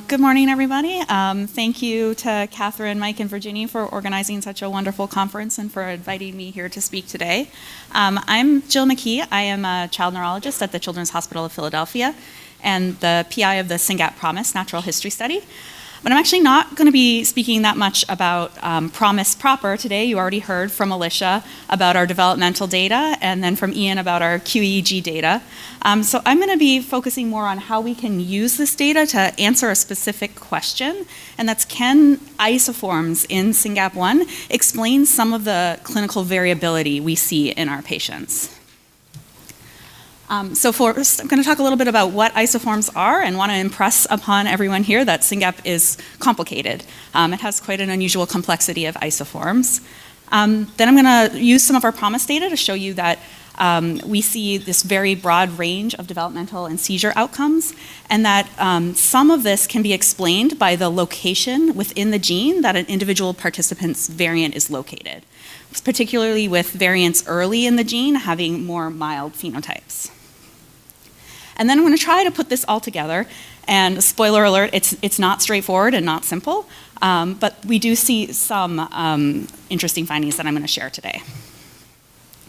Good morning, everybody. Thank you to Catherine, Mike, and Virginia for organizing such a wonderful conference and for inviting me here to speak today. I'm Jill McKee. I am a child neurologist at the Children's Hospital of Philadelphia and the PI of the Syngap Promise Natural History Study. But I'm actually not going to be speaking that much about Promise proper today. You already heard from Alicia about our developmental data and then from Ian about our QEEG data. So I'm going to be focusing more on how we can use this data to answer a specific question, and that's can isoforms in SYNGAP1 explain some of the clinical variability we see in our patients? So first, I'm going to talk a little bit about what isoforms are and want to impress upon everyone here that Syngap is complicated. It has quite an unusual complexity of isoforms. Then I'm going to use some of our Promise data to show you that we see this very broad range of developmental and seizure outcomes, and that some of this can be explained by the location within the gene that an individual participant's variant is located, particularly with variants early in the gene having more mild phenotypes. And then I'm going to try to put this all together, and spoiler alert, it's not straightforward and not simple, but we do see some interesting findings that I'm going to share today.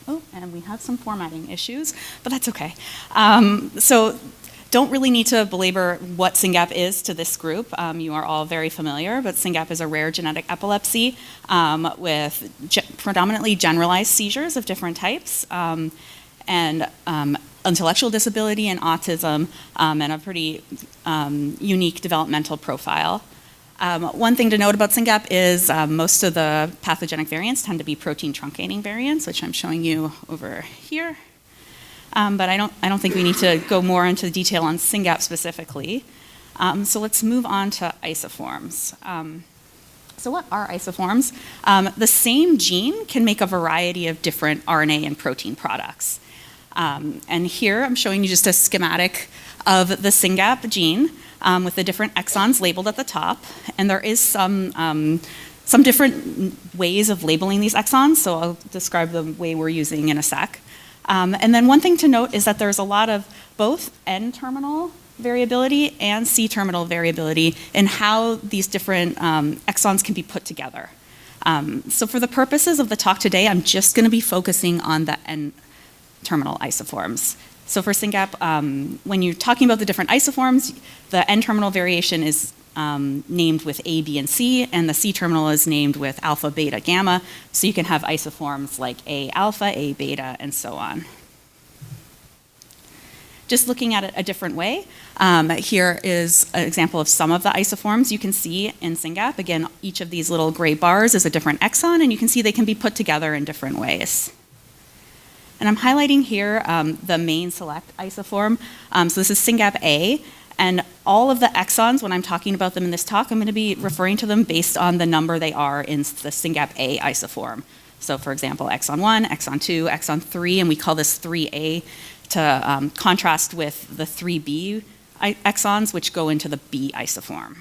Oh, and we have some formatting issues, but that's okay. So don't really need to belabor what Syngap is to this group. You are all very familiar, but Syngap is a rare genetic epilepsy with predominantly generalized seizures of different types and intellectual disability and autism and a pretty unique developmental profile. One thing to note about Syngap is most of the pathogenic variants tend to be protein truncating variants, which I'm showing you over here. But I don't think we need to go more into detail on Syngap specifically. So let's move on to isoforms. So what are isoforms? The same gene can make a variety of different RNA and protein products. And here I'm showing you just a schematic of the Syngap gene with the different exons labeled at the top. And there is some different ways of labeling these exons, so I'll describe the way we're using in a sec. And then one thing to note is that there's a lot of both N-terminal variability and C-terminal variability in how these different exons can be put together. So for the purposes of the talk today, I'm just going to be focusing on the N-terminal isoforms. So for Syngap, when you're talking about the different isoforms, the N-terminal variation is named with A, B, and C, and the C-terminal is named with alpha, beta, gamma, so you can have isoforms like A alpha, A beta, and so on. Just looking at it a different way, here is an example of some of the isoforms you can see in Syngap. Again, each of these little gray bars is a different exon, and you can see they can be put together in different ways. And I'm highlighting here the main select isoform. So this is Syngap A, and all of the exons, when I'm talking about them in this talk, I'm going to be referring to them based on the number they are in the Syngap A isoform. So for example, exon 1, exon 2, exon 3, and we call this 3A to contrast with the 3B exons, which go into the B isoform.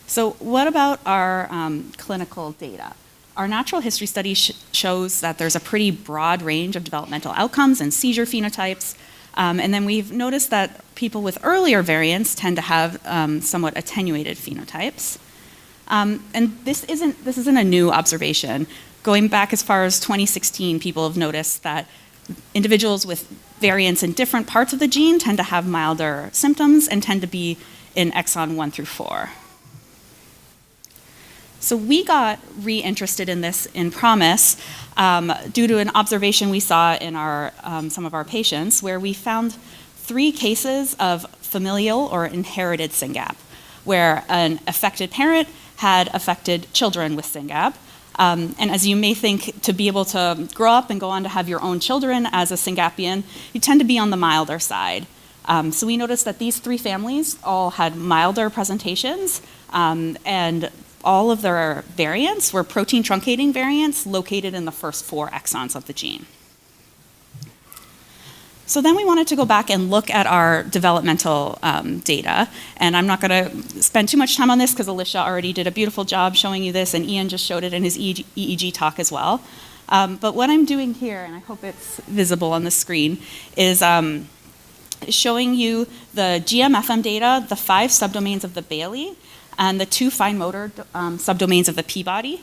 So what about our clinical data? Our natural history study shows that there's a pretty broad range of developmental outcomes and seizure phenotypes. And then we've noticed that people with earlier variants tend to have somewhat attenuated phenotypes. And this isn't a new observation. Going back as far as 2016, people have noticed that individuals with variants in different parts of the gene tend to have milder symptoms and tend to be in exon 1 through 4. So we got re-interested in this in Promise due to an observation we saw in some of our patients where we found 3 cases of familial or inherited Syngap, where an affected parent had affected children with Syngap. And as you may think, to be able to grow up and go on to have your own children as a Syngapian, you tend to be on the milder side. So we noticed that these 3 families all had milder presentations, and all of their variants were protein truncating variants located in the first 4 exons of the gene. So then we wanted to go back and look at our developmental data, and I'm not going to spend too much time on this because Alicia already did a beautiful job showing you this, and Ian just showed it in his EEG talk as well. But what I'm doing here, and I hope it's visible on the screen, is is showing you the GMFM data, the 5 subdomains of the Bailey, and the 2 fine motor subdomains of the Peabody,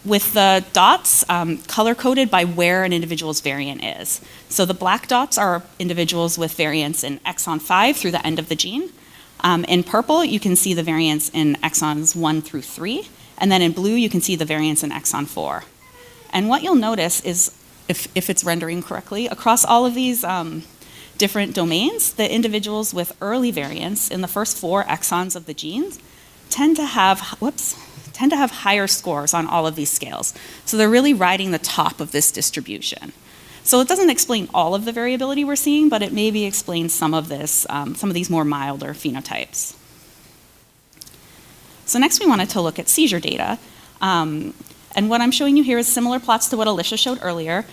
with the dots color-coded by where an individual's variant is. So the black dots are individuals with variants in exon 5 through the end of the gene. In purple, you can see the variants in exons 1 through 3, and then in blue, you can see the variants in exon 4. And what you'll notice is, if it's rendering correctly, across all of these different domains, the individuals with early variants in the first 4 exons of the genes tend to have higher scores on all of these scales. So they're really riding the top of this distribution. So it doesn't explain all of the variability we're seeing, but it maybe explains some of this, some of these more milder phenotypes. So next we wanted to look at seizure data. And what I'm showing you here is similar plots to what Alicia showed earlier,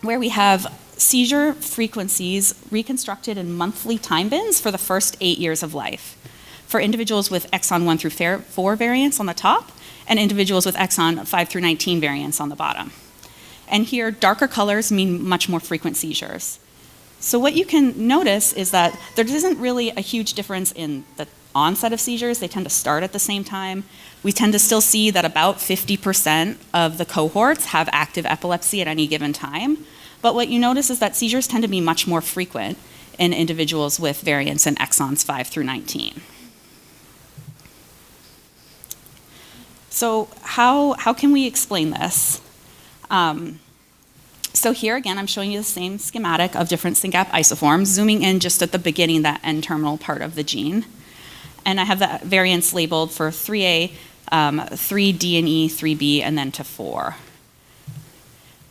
where we have seizure frequencies reconstructed in monthly time bins for the first 8 years of life, for individuals with exon 1 through 4 variants on the top, and individuals with exon 5 through 19 variants on the bottom. And here, darker colors mean much more frequent seizures. So what you can notice is that there isn't really a huge difference in the onset of seizures. They tend to start at the same time. We tend to still see that about 50% of the cohorts have active epilepsy at any given time. But what you notice is that seizures tend to be much more frequent in individuals with variants in exons 5 through 19. So how can we explain this? So here again, I'm showing you the same schematic of different Syngap isoforms, zooming in just at the beginning, that N-terminal part of the gene. And I have the variants labeled for 3A, 3D and E, 3B, and then to 4.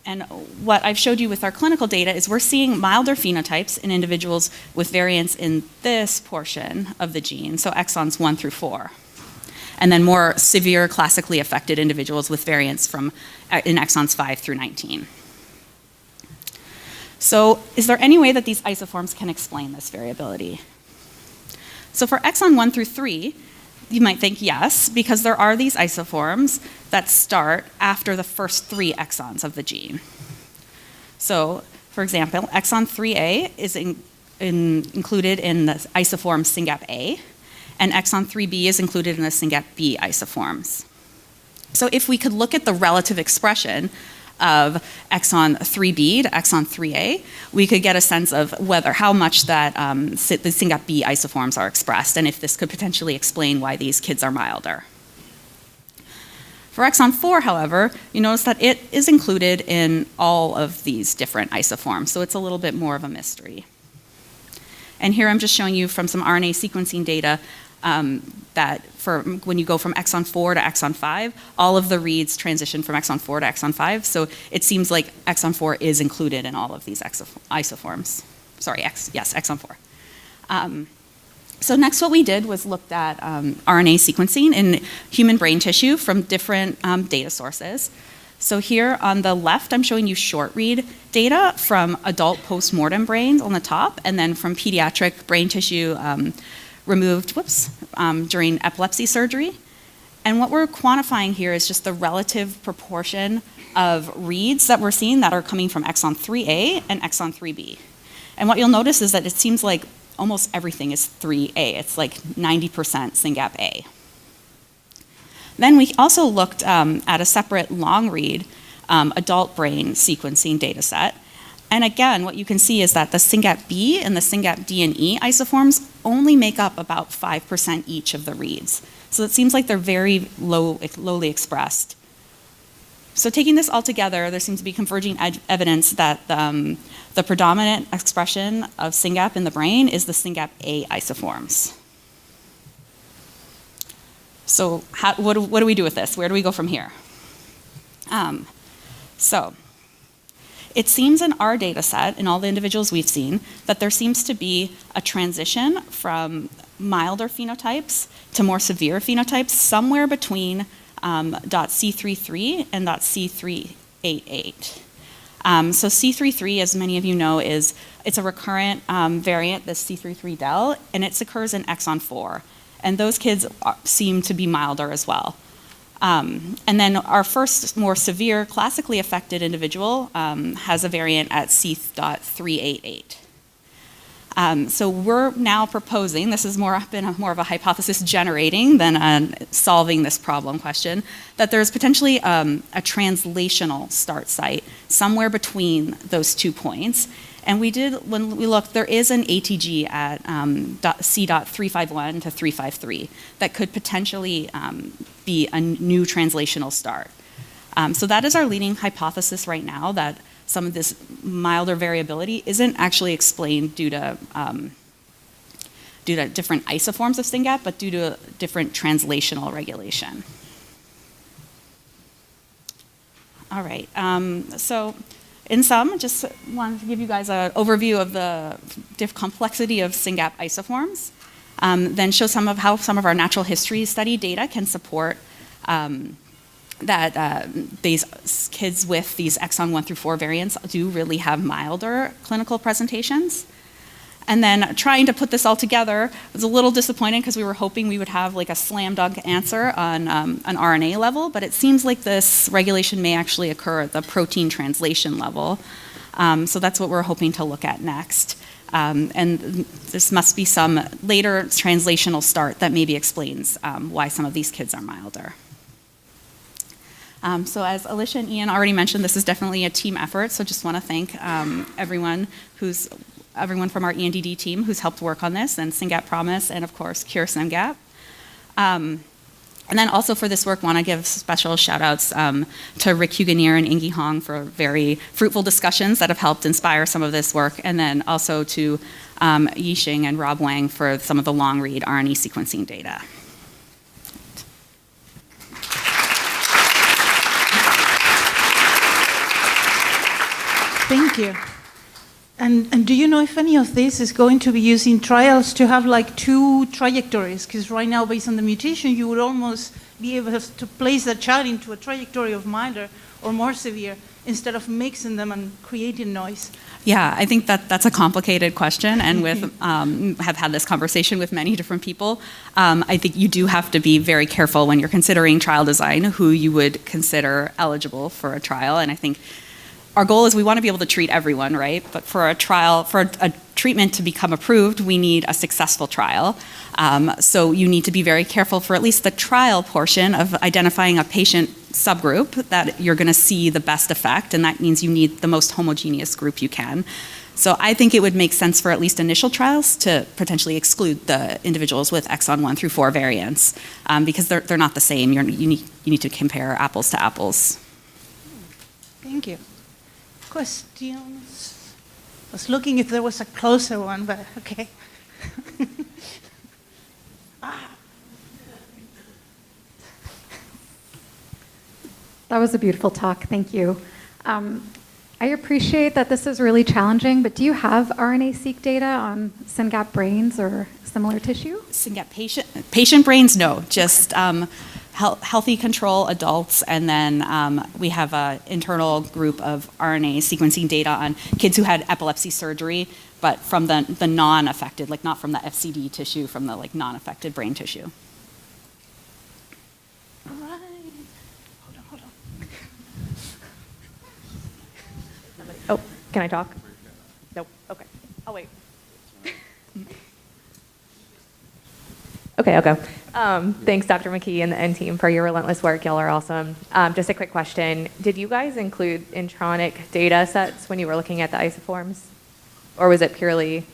And what I've showed you with our clinical data is we're seeing milder phenotypes in individuals with variants in this portion of the gene, so exons 1 through 4. And then more severe classically affected individuals with variants in exons 5 through 19. So is there any way that these isoforms can explain this variability? So for exon 1 through 3, you might think yes, because there are these isoforms that start after the first 3 exons of the gene. So for example, exon 3A is included in the isoform SYNGAP1, and exon 3B is included in the SYNGAP1 isoforms. So if we could look at the relative expression of exon 3B to exon 3A, we could get a sense of how much that the SYNGAP1 isoforms are expressed, and if this could potentially explain why these kids are milder. For exon 4, however, you notice that it is included in all of these different isoforms, so it's a little bit more of a mystery. And here I'm just showing you from some RNA sequencing data that for when you go from exon 4 to exon 5, all of the reads transition from exon 4 to exon 5. So it seems like exon 4 is included in all of these isoforms. Sorry, yes, exon 4. So next what we did was looked at RNA sequencing in human brain tissue from different data sources. So here on the left, I'm showing you short read data from adult postmortem brains on the top, and then from pediatric brain tissue removed during epilepsy surgery. And what we're quantifying here is just the relative proportion of reads that we're seeing that are coming from exon 3A and exon 3B. And what you'll notice is that it seems like almost everything is 3A. It's like 90% SYNGAP1. Then we also looked at a separate long read adult brain sequencing data set. And again, what you can see is that the SYNGAP1 and the SYNGAP1D and E isoforms only make up about 5% each of the reads. So it seems like they're very lowly expressed. So taking this all together, there seems to be converging evidence that the predominant expression of SYNGAP in the brain is the SYNGAP1 isoforms. So what do we do with this? Where do we go from here? So it seems in our data set, in all the individuals we've seen, that there seems to be a transition from milder phenotypes to more severe phenotypes somewhere between .C33 and .C388. So C33, as many of you know, it's a recurrent variant, this C33 del, and it occurs in exon 4. And those kids seem to be milder as well. And then our first more severe classically affected individual has a variant at C.388. So we're now proposing, this has been more of a hypothesis generating than solving this problem question, that there's potentially a translational start site somewhere between those 2 points. And when we looked, there is an ATG at C.351 to 353 that could potentially be a new translational start. So that is our leading hypothesis right now, that some of this milder variability isn't actually explained due to different isoforms of Syngap, but due to different translational regulation. All right, so in sum, just wanted to give you guys an overview of the complexity of Syngap isoforms, then show how some of our natural history study data can support that these kids with these exon 1 through 4 variants do really have milder clinical presentations. And then trying to put this all together was a little disappointing because we were hoping we would have like a slam dunk answer on an RNA level, but it seems like this regulation may actually occur at the protein translation level. So that's what we're hoping to look at next. And this must be some later translational start that maybe explains why some of these kids are milder. So as Alicia and Ian already mentioned, this is definitely a team effort, so just want to thank everyone from our ENDD team who's helped work on this, and Syngap Promise, and of course, Cure Syngap. And then also for this work, want to give special shout outs to Rick Huganier and Ingi Hong for very fruitful discussions that have helped inspire some of this work, and then also to Yixing and Rob Wang for some of the long read RNA sequencing data. Thank you. And do you know if any of this is going to be used in trials to have like 2 trajectories? Because right now, based on the mutation, you would almost be able to place that child into a trajectory of milder or more severe instead of mixing them and creating noise. Yeah, I think that's a complicated question, and have had this conversation with many different people. I think you do have to be very careful when you're considering trial design who you would consider eligible for a trial, and I think our goal is we want to be able to treat everyone, right? But for a treatment to become approved, we need a successful trial. So you need to be very careful for at least the trial portion of identifying a patient subgroup that you're going to see the best effect, and that means you need the most homogeneous group you can. So I think it would make sense for at least initial trials to potentially exclude the individuals with exon 1 through 4 variants, because they're not the same. You need to compare apples to apples. Thank you. Questions? I was looking if there was a closer one, but okay. That was a beautiful talk. Thank you. I appreciate that this is really challenging, but do you have RNA-seq data on Syngap brains or similar tissue? Syngap patient brains, no, just healthy control adults, and then we have an internal group of RNA sequencing data on kids who had epilepsy surgery, but from the non-affected, like not from the FCD tissue, from the like non-affected brain tissue. All right. Hold on. Oh, can I talk? Nope. Okay. I'll wait. Okay, I'll go. Thanks, Dr. McKee and the N team, for your relentless work. Y'all are awesome. Just a quick question. Did you guys include intronic data sets when you were looking at the isoforms? Or was it purely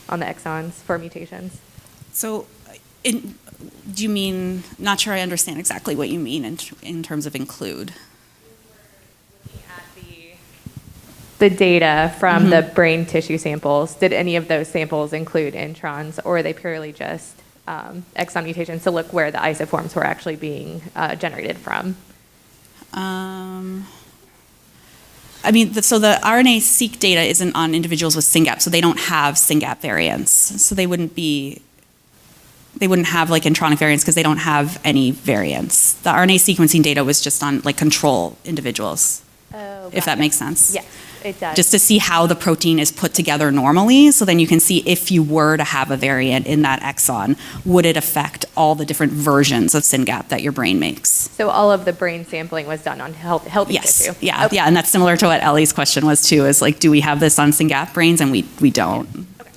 on the exons for mutations? So do you mean, not sure I understand exactly what you mean in terms of include. Looking at the data from the brain tissue samples, did any of those samples include introns, or are they purely just exon mutations to look where the isoforms were actually being generated from? I mean, so the RNA-seq data isn't on individuals with Syngap, so they don't have Syngap variants. So they wouldn't have like intronic variants because they don't have any variants. The RNA sequencing data was just on like control individuals, if that makes sense. Yes, it does. Just to see how the protein is put together normally, so then you can see if you were to have a variant in that exon, would it affect all the different versions of Syngap that your brain makes? So all of the brain sampling was done on healthy tissue? Yeah, Okay. yeah, and that's similar to what Ellie's question was too, is like, do we have this on Syngap brains? And we don't. Okay.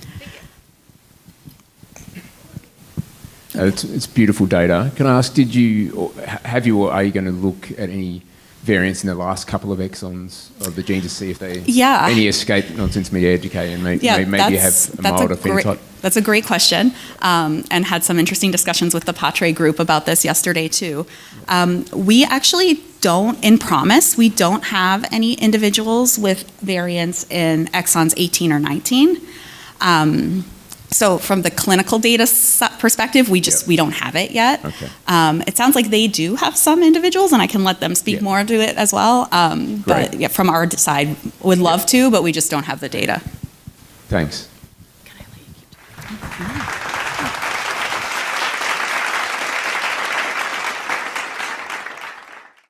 It's beautiful data. Can I ask, did you, or have you, or are you going to look at any variants in the last couple of exons of the gene to see if they any escape nonsense media decay and maybe you have a milder phenotype? That's a great question, and had some interesting discussions with the Patre group about this yesterday too. We actually don't, in PROMISE, we don't have any individuals with variants in exons 18 or 19. So from the clinical data perspective, we don't have it yet. Okay. It sounds like they do have some individuals, and I can let them speak more to it as well. But yeah, from our side, would love to, but we just don't have the data. Thanks.